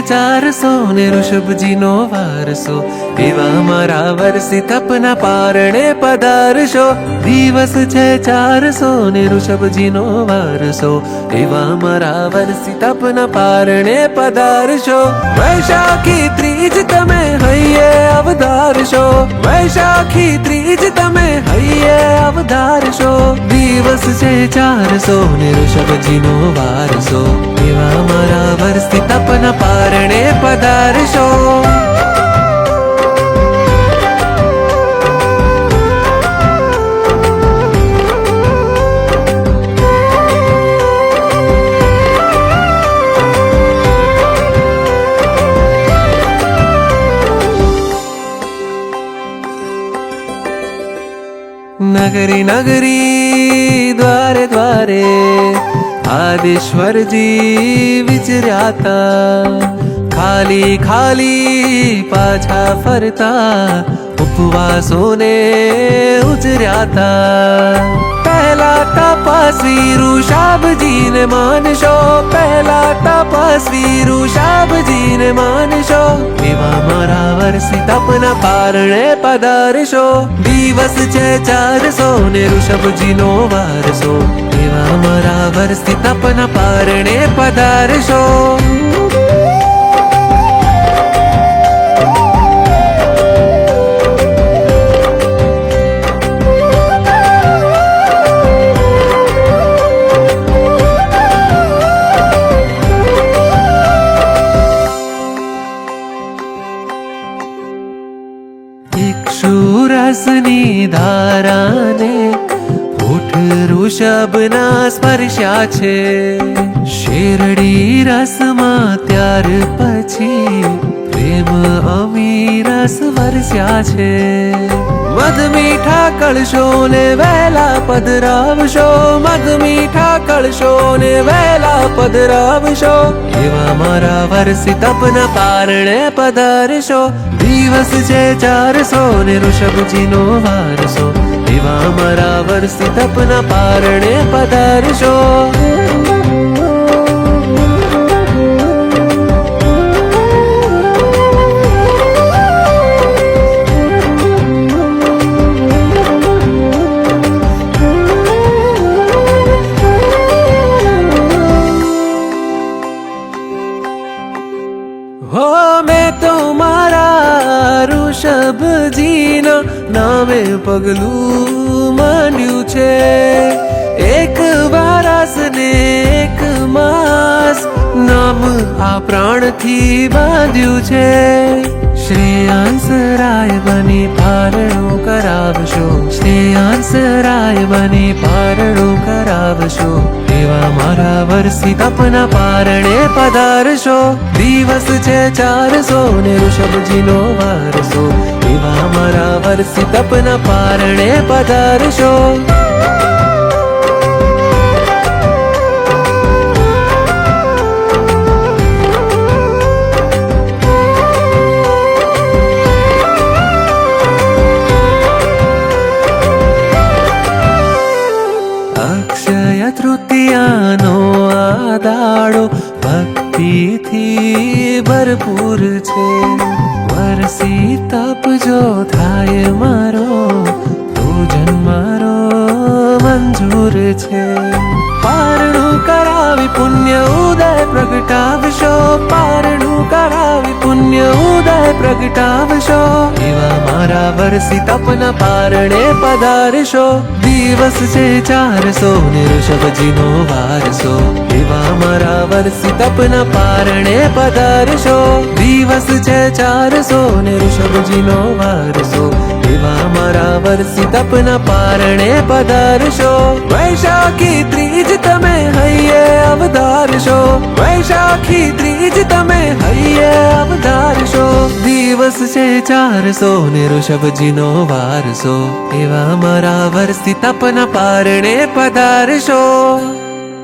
400 ને ઋષભજીનો વારસો, એવા મારા વર્ષી તપના પારણે પધારશો. દિવસ છે 400 ને ઋષભજીનો વારસો, એવા મારા વર્ષી તપના પારણે પધારશો. વૈશાખી ત્રીજ તમે હૈયે અવધારશો, વૈશાખી ત્રીજ તમે હૈયે અવધારશો. દિવસ છે 400 ને ઋષભજીનો વારસો, એવા મારા વર્ષી તપના પારણે પધારશો. नगरी नगरी द्वारे द्वारे आदिश्वरजी विचर्याता, खाली खाली पाछा फरता उपवासोने उजर्याता. पहला तपस्वी ऋषभजीने मानशो, पहला तपस्वी ऋषभजीने मानशो. एवा मारा વર્ષી તપના પારણે પધારશો. દિવસ છે 400 ને ઋષભજીનો વારસો, એવા મારા વર્ષી તપના પારણે પધારશો. ઇક્ષુરસની ધારાને હોઠ ઋષભના સ્પર્શ્યા છે. શેરડી રસમાં ત્યાર પછી પ્રેમ અમીરસ વરસ્યા છે. મધ મીઠા કળશો ને વહેલા પધરાવશો, મધ મીઠા કળશો ને વહેલા પધરાવશો. એવા મારા વર્ષી તપના પારણે પધારશો. દિવસ છે 400 ને ઋષભજીનો વારસો, એવા મારા વર્ષી તપના પારણે પધારશો. હો મેં તો મારા ઋષભજીના નામે પગલું માંડ્યું છે. એક વારસ ને એક માસ નામ આ પ્રાણથી બાંધ્યું છે. શ્રેયાંસ રાય બની પારણું કરાવશો, શ્રેયાંસ રાય બની પારણું કરાવશો. એવા મારા વર્ષી તપના પારણે પધારશો. દિવસ છે 400 ને ઋષભજીનો વારસો, એવા મારા વર્ષી તપના પારણે પધારશો. અક્ષય તૃતીયાનો આ દાડો ભક્તિથી ભરપૂર છે. વર્ષી તપ જો થાય મારો તો જન્મારો મંજૂર છે. પારણું કરાવી પુણ્ય ઉદય પ્રગટાવશો, પારણું કરાવી પુણ્ય ઉદય પ્રગટાવશો. એવા મારા વર્ષી તપના પારણે પધારશો. દિવસ છે 400 ને ઋષભજીનો વારસો, એવા મારા વર્ષી તપના પારણે પધારશો. દિવસ છે 400 ને ઋષભજીનો વારસો, એવા મારા વર્ષી તપના પારણે પધારશો. વૈશાખી ત્રીજ તમે હૈયે અવધારશો, વૈશાખી ત્રીજ તમે હૈયે અવધારશો. દિવસ છે 400 ને ઋષભજીનો વારસો, એવા મારા વર્ષી તપના પારણે પધારશો.